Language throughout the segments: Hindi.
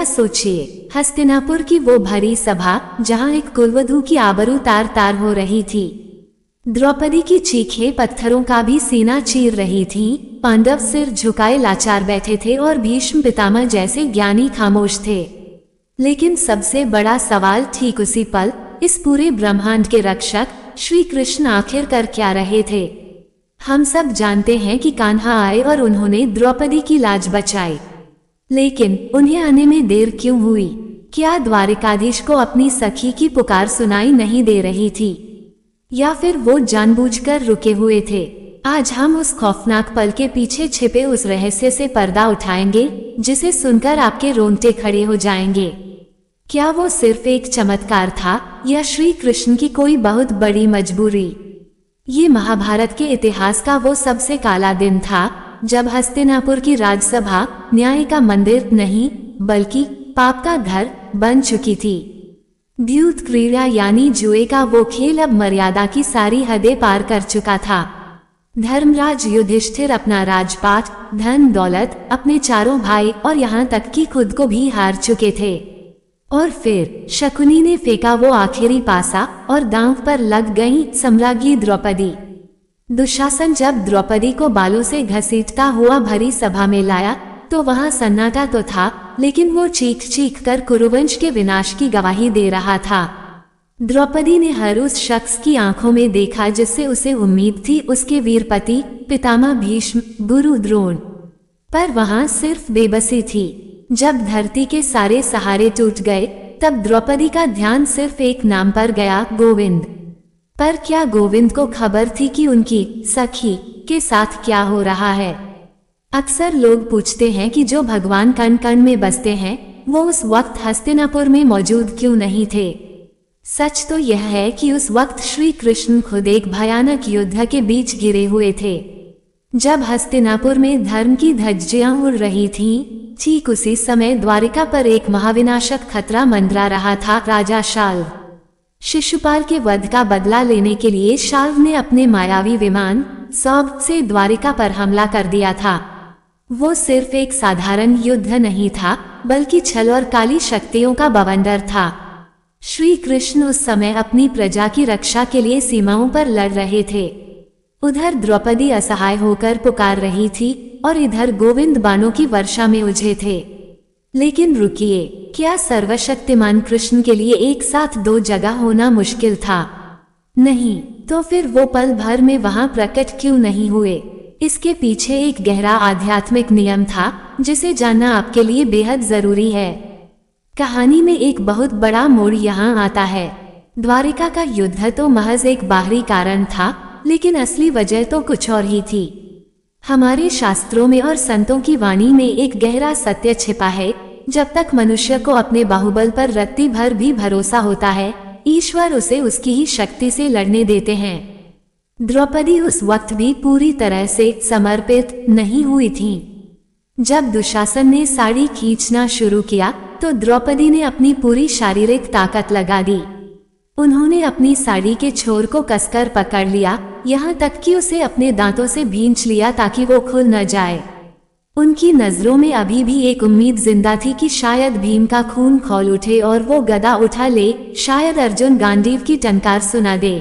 जरा सोचिए, हस्तिनापुर की वो भरी सभा जहाँ एक कुलवधू की आबरू तार तार हो रही थी। द्रौपदी की चीखें पत्थरों का भी सीना चीर रही थीं। पांडव सिर झुकाए लाचार बैठे थे और भीष्म पितामह जैसे ज्ञानी खामोश थे। लेकिन सबसे बड़ा सवाल ठीक उसी पल इस पूरे ब्रह्मांड के रक्षक श्री कृष्ण आखिर कर क्या रहे थे। हम सब जानते हैं कि कान्हा आए और उन्होंने द्रौपदी की लाज बचाई, लेकिन उन्हें आने में देर क्यों हुई? क्या द्वारिकाधीश को अपनी सखी की पुकार सुनाई नहीं दे रही थी, या फिर वो जानबूझकर रुके हुए थे? आज हम उस खौफनाक पल के पीछे छिपे उस रहस्य से पर्दा उठाएंगे जिसे सुनकर आपके रोंगटे खड़े हो जाएंगे। क्या वो सिर्फ एक चमत्कार था या श्री कृष्ण की कोई बहुत बड़ी मजबूरी? ये महाभारत के इतिहास का वो सबसे काला दिन था जब हस्तिनापुर की राजसभा न्याय का मंदिर नहीं बल्कि पाप का घर बन चुकी थी। द्यूत क्रीड़ा यानी जुए का वो खेल अब मर्यादा की सारी हदें पार कर चुका था। धर्मराज युधिष्ठिर अपना राजपाट, धन दौलत, अपने चारों भाई और यहाँ तक कि खुद को भी हार चुके थे। और फिर शकुनी ने फेंका वो आखिरी पासा और दांव पर लग गई सम्राज्ञी द्रौपदी। दुशासन जब द्रौपदी को बालों से घसीटता हुआ भरी सभा में लाया तो वहां सन्नाटा तो था, लेकिन वो चीख चीख कर कुरुवंश के विनाश की गवाही दे रहा था। द्रौपदी ने हर उस शख्स की आंखों में देखा जिससे उसे उम्मीद थी, उसके वीरपति पितामह भीष्म, गुरु द्रोण। पर वहां सिर्फ बेबसी थी। जब धरती के सारे सहारे टूट गए तब द्रौपदी का ध्यान सिर्फ एक नाम पर गया, गोविंद। पर क्या गोविंद को खबर थी कि उनकी सखी के साथ क्या हो रहा है? अक्सर लोग पूछते हैं कि जो भगवान कण कण में बसते हैं वो उस वक्त हस्तिनापुर में मौजूद क्यों नहीं थे। सच तो यह है कि उस वक्त श्री कृष्ण खुद एक भयानक युद्ध के बीच घिरे हुए थे। जब हस्तिनापुर में धर्म की धज्जियां उड़ रही थीं, ठीक उसी समय द्वारिका पर एक महाविनाशक खतरा मंडरा रहा था। राजा शाल्व। शिशुपाल के वध का बदला लेने के लिए शाल्व ने अपने मायावी विमान सौभ से द्वारिका पर हमला कर दिया था। वो सिर्फ एक साधारण युद्ध नहीं था, बल्कि छल और काली शक्तियों का बवंडर था। श्री कृष्ण उस समय अपनी प्रजा की रक्षा के लिए सीमाओं पर लड़ रहे थे। उधर द्रौपदी असहाय होकर पुकार रही थी और इधर गोविंद बाणों की वर्षा में उलझे थे। लेकिन रुकिए, क्या सर्वशक्तिमान कृष्ण के लिए एक साथ दो जगह होना मुश्किल था? नहीं, तो फिर वो पल भर में वहां प्रकट क्यों नहीं हुए? इसके पीछे एक गहरा आध्यात्मिक नियम था जिसे जानना आपके लिए बेहद जरूरी है। कहानी में एक बहुत बड़ा मोड़ यहाँ आता है। द्वारिका का युद्ध तो महज एक बाहरी कारण था, लेकिन असली वजह तो कुछ और ही थी। हमारे शास्त्रों में और संतों की वाणी में एक गहरा सत्य छिपा है। जब तक मनुष्य को अपने बाहुबल पर रत्ती भर भी भरोसा होता है, ईश्वर उसे उसकी ही शक्ति से लड़ने देते हैं। द्रौपदी उस वक्त भी पूरी तरह से समर्पित नहीं हुई थी। जब दुशासन ने साड़ी खींचना शुरू किया तो द्रौपदी ने अपनी पूरी शारीरिक ताकत लगा दी। उन्होंने अपनी साड़ी के छोर को कसकर पकड़ लिया, यहाँ तक कि उसे अपने दांतों से भींच लिया ताकि वो खुल न जाए। उनकी नजरों में अभी भी एक उम्मीद जिंदा थी कि शायद भीम का खून खौल उठे और वो गदा उठा ले, शायद अर्जुन गांडीव की टंकार सुना दे।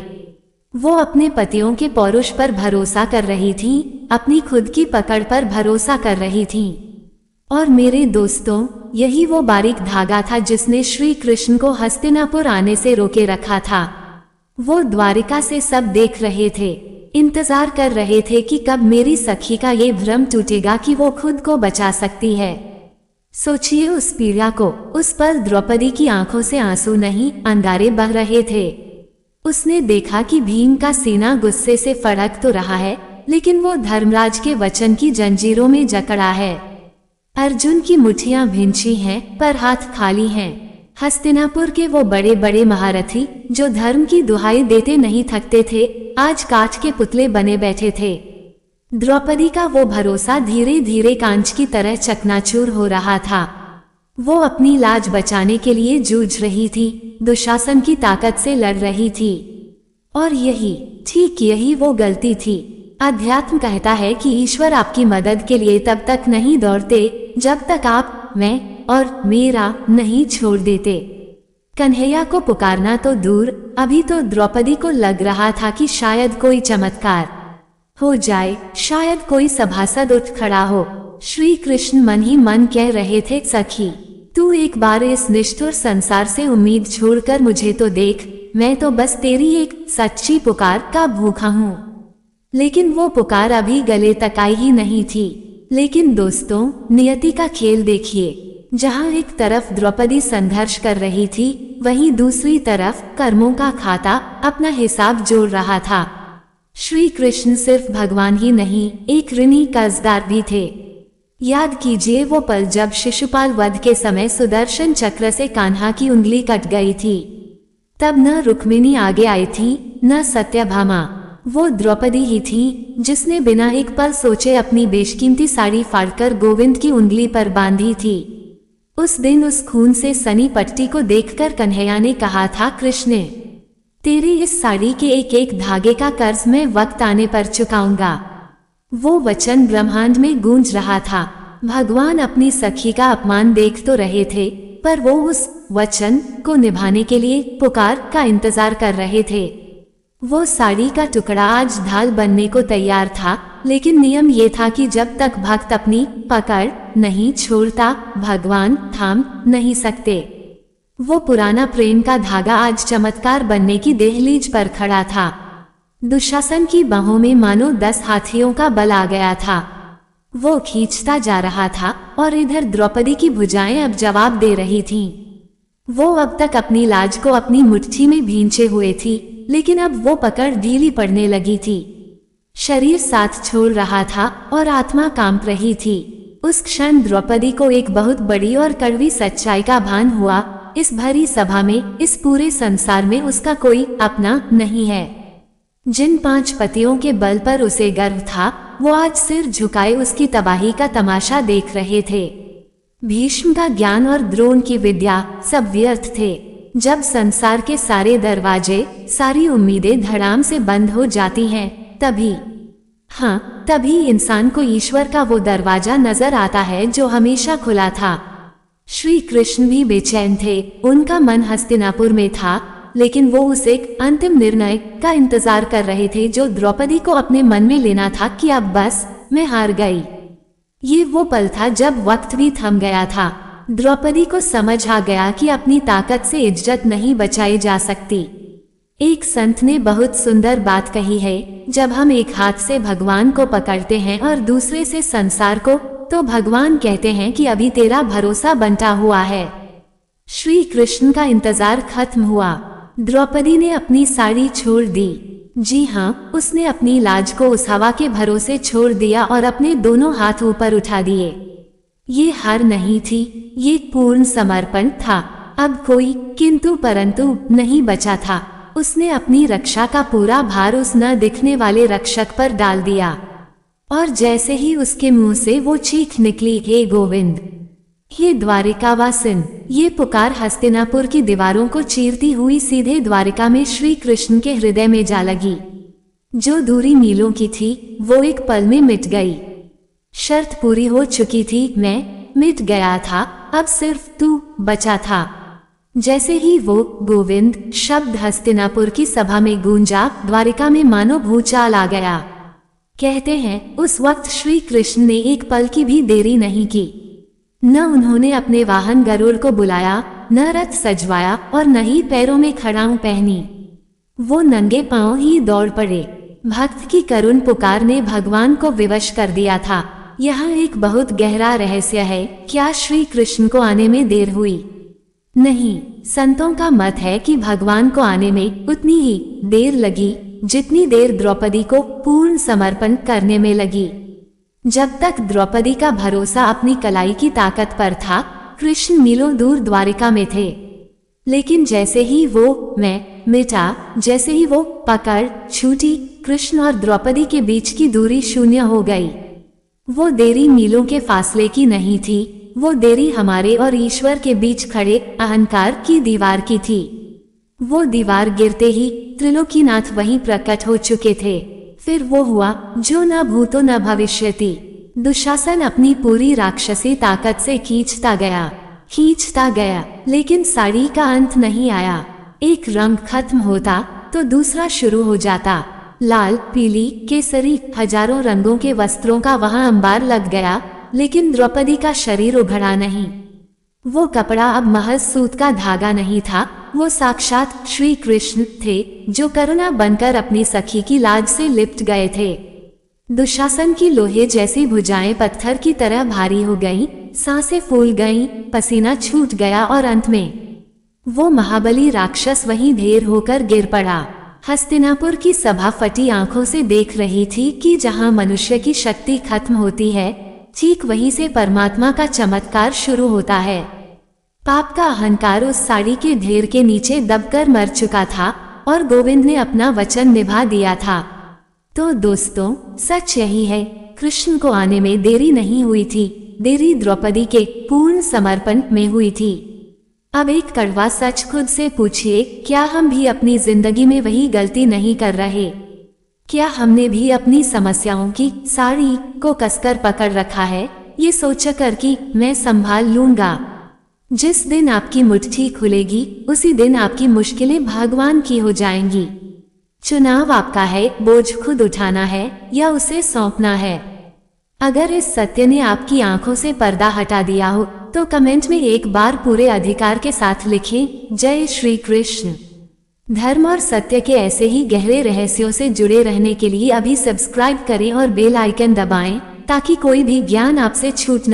वो अपने पतियों के पौरुष पर भरोसा कर रही थी, अपनी खुद की पकड़ पर भरोसा कर रही थी। और मेरे दोस्तों, यही वो बारीक धागा था जिसने श्री कृष्ण को हस्तिनापुर आने से रोके रखा था। वो द्वारिका से सब देख रहे थे, इंतजार कर रहे थे कि कब मेरी सखी का ये भ्रम टूटेगा कि वो खुद को बचा सकती है। सोचिए उस पीड़ा को। उस पल द्रौपदी की आंखों से आंसू नहीं, अंगारे बह रहे थे। उसने देखा कि भीम का सीना गुस्से से फड़क तो रहा है, लेकिन वो धर्मराज के वचन की जंजीरों में जकड़ा है। अर्जुन की मुट्ठियां भिंची हैं, पर हाथ खाली हैं। हस्तिनापुर के वो बड़े बड़े महारथी जो धर्म की दुहाई देते नहीं थकते थे, आज काठ के पुतले बने बैठे थे। द्रौपदी का वो भरोसा धीरे धीरे कांच की तरह चकनाचूर हो रहा था। वो अपनी लाज बचाने के लिए जूझ रही थी, दुशासन की ताकत से लड़ रही थी। और ठीक यही वो गलती थी। अध्यात्म कहता है कि ईश्वर आपकी मदद के लिए तब तक नहीं दौड़ते जब तक आप, मैं और मेरा नहीं छोड़ देते। कन्हैया को पुकारना तो दूर, अभी तो द्रौपदी को लग रहा था कि शायद कोई चमत्कार हो जाए, शायद कोई सभासद उठ खड़ा हो। श्री कृष्ण मन ही मन कह रहे थे, सखी तू एक बार इस निष्ठुर संसार से उम्मीद छोड़कर मुझे तो देख, मैं तो बस तेरी एक सच्ची पुकार का भूखा हूँ। लेकिन वो पुकार अभी गले तक आई ही नहीं थी। लेकिन दोस्तों, नियति का खेल देखिए, जहाँ एक तरफ द्रौपदी संघर्ष कर रही थी, वहीं दूसरी तरफ कर्मों का खाता अपना हिसाब जोड़ रहा था। श्री कृष्ण सिर्फ भगवान ही नहीं, एक ऋणी कर्जदार भी थे। याद कीजिए वो पल जब शिशुपाल वध के समय सुदर्शन चक्र से कान्हा की उंगली कट गई थी। तब न रुक्मिणी आगे आई थी, न सत्यभामा, वो द्रौपदी ही थी जिसने बिना एक पल सोचे अपनी बेशकीमती साड़ी फाड़कर गोविंद की उंगली पर बांधी थी। उस दिन उस खून से सनी पट्टी को देखकर कन्हैया ने कहा था, कृष्ण तेरी इस साड़ी के एक एक धागे का कर्ज मैं वक्त आने पर चुकाऊंगा। वो वचन ब्रह्मांड में गूंज रहा था। भगवान अपनी सखी का अपमान देख तो रहे थे, पर वो उस वचन को निभाने के लिए पुकार का इंतजार कर रहे थे। वो साड़ी का टुकड़ा आज ढाल बनने को तैयार था, लेकिन नियम ये था कि जब तक भक्त अपनी पकड़ नहीं छोड़ता, भगवान थाम नहीं सकते। वो पुराना प्रेम का धागा आज चमत्कार बनने की देहलीज पर खड़ा था। दुशासन की बाहों में मानो 10 हाथियों का बल आ गया था। वो खींचता जा रहा था और इधर द्रौपदी की भुजाएं अब जवाब दे रही थीं। वो अब तक अपनी लाज को अपनी मुट्ठी में भींचे हुए थी, लेकिन अब वो पकड़ ढीली पड़ने लगी थी। शरीर साथ छोड़ रहा था और आत्मा कांप रही थी। उस क्षण द्रौपदी को एक बहुत बड़ी और कड़वी सच्चाई का भान हुआ, इस भरी सभा में, इस पूरे संसार में उसका कोई अपना नहीं है। जिन 5 पतियों के बल पर उसे गर्व था, वो आज सिर झुकाए उसकी तबाही का तमाशा देख रहे थे। भीष्म का ज्ञान और द्रोण की विद्या सब व्यर्थ थे। जब संसार के सारे दरवाजे, सारी उम्मीदें धड़ाम से बंद हो जाती हैं, तभी, हाँ, तभी इंसान को ईश्वर का वो दरवाजा नजर आता है जो हमेशा खुला था। श्री कृष्ण भी बेचैन थे, उनका मन हस्तिनापुर में था, लेकिन वो उस एक अंतिम निर्णय का इंतजार कर रहे थे जो द्रौपदी को अपने मन में लेना था कि अब बस मैं हार गई। ये वो पल था जब वक्त भी थम गया था। द्रौपदी को समझ आ गया कि अपनी ताकत से इज्जत नहीं बचाई जा सकती। एक संत ने बहुत सुंदर बात कही है, जब हम एक हाथ से भगवान को पकड़ते हैं और दूसरे से संसार को, तो भगवान कहते हैं कि अभी तेरा भरोसा बंटा हुआ है। श्री कृष्ण का इंतजार खत्म हुआ। द्रौपदी ने अपनी साड़ी छोड़ दी। जी हाँ, उसने अपनी लाज को उस हवा के भरोसे छोड़ दिया और अपने दोनों हाथ ऊपर उठा दिए। ये हार नहीं थी, ये पूर्ण समर्पण था। अब कोई किंतु परंतु नहीं बचा था। उसने अपनी रक्षा का पूरा भार उस न दिखने वाले रक्षक पर डाल दिया, और जैसे ही उसके मुंह से वो चीख निकली, हे गोविंद, ये द्वारिकावासिन, ये पुकार हस्तिनापुर की दीवारों को चीरती हुई सीधे द्वारिका में श्री कृष्ण के हृदय में जा लगी। जो दूरी मीलों की थी, वो एक पल में मिट गई। शर्त पूरी हो चुकी थी, मैं मिट गया था, अब सिर्फ तू बचा था। जैसे ही वो गोविंद शब्द हस्तिनापुर की सभा में गूंजा, द्वारिका में मानो भूचाल आ गया। कहते हैं, उस वक्त श्री कृष्ण ने एक पल की भी देरी नहीं की। न उन्होंने अपने वाहन गरुड़ को बुलाया, न रथ सजवाया और न ही पैरों में खड़ाऊं पहनी। वो नंगे पांव ही दौड़ पड़े। भक्त की करुण पुकार ने भगवान को विवश कर दिया था। यहाँ एक बहुत गहरा रहस्य है। क्या श्री कृष्ण को आने में देर हुई? नहीं, संतों का मत है कि भगवान को आने में उतनी ही देर लगी जितनी देर द्रौपदी को पूर्ण समर्पण करने में लगी। जब तक द्रौपदी का भरोसा अपनी कलाई की ताकत पर था, कृष्ण मीलों दूर द्वारिका में थे। लेकिन जैसे ही वो मैं मिटा, जैसे ही वो पकड़ छूटी, कृष्ण और द्रौपदी के बीच की दूरी शून्य हो गई। वो देरी मीलों के फासले की नहीं थी, वो देरी हमारे और ईश्वर के बीच खड़े अहंकार की दीवार की थी। वो दीवार गिरते ही त्रिलोकीनाथ वहीं प्रकट हो चुके थे। फिर वो हुआ जो न भूतो न भविष्यति। दुशासन अपनी पूरी राक्षसी ताकत से खींचता गया। खींचता गया, लेकिन साड़ी का अंत नहीं आया। एक रंग खत्म होता तो दूसरा शुरू हो जाता। लाल, पीली, केसरी, हजारों रंगों के वस्त्रों का वहां अंबार लग गया, लेकिन द्रौपदी का शरीर उभरा नहीं। वो कपड़ा अब महज सूत का धागा नहीं था, वो साक्षात श्री कृष्ण थे, जो करुणा बनकर अपनी सखी की लाज से लिपट गए थे। दुशासन की लोहे जैसी भुजाएं पत्थर की तरह भारी हो गईं, सांसें फूल गईं, पसीना छूट गया और अंत में वो महाबली राक्षस वहीं ढेर होकर गिर पड़ा। हस्तिनापुर की सभा फटी आंखों से देख रही थी कि जहां मनुष्य की शक्ति खत्म होती है, ठीक वहीं से परमात्मा का चमत्कार शुरू होता है। पाप का अहंकार उस साड़ी के ढेर के नीचे दबकर मर चुका था और गोविंद ने अपना वचन निभा दिया था। तो दोस्तों, सच यही है, कृष्ण को आने में देरी नहीं हुई थी, देरी द्रौपदी के पूर्ण समर्पण में हुई थी। अब एक कड़वा सच खुद से पूछिए, क्या हम भी अपनी जिंदगी में वही गलती नहीं कर रहे? क्या हमने भी अपनी समस्याओं की साड़ी को कसकर पकड़ रखा है, ये सोचकर कि मैं संभाल लूंगा? जिस दिन आपकी मुट्ठी खुलेगी, उसी दिन आपकी मुश्किलें भगवान की हो जाएंगी। चुनाव आपका है, बोझ खुद उठाना है या उसे सौंपना है। अगर इस सत्य ने आपकी आंखों से पर्दा हटा दिया हो, तो कमेंट में एक बार पूरे अधिकार के साथ लिखें, जय श्री कृष्ण। धर्म और सत्य के ऐसे ही गहरे रहस्यों से जुड़े रहने के लिए अभी सब्सक्राइब करें और बेल आइकन दबाएं, ताकि कोई भी ज्ञान आपसे छूट न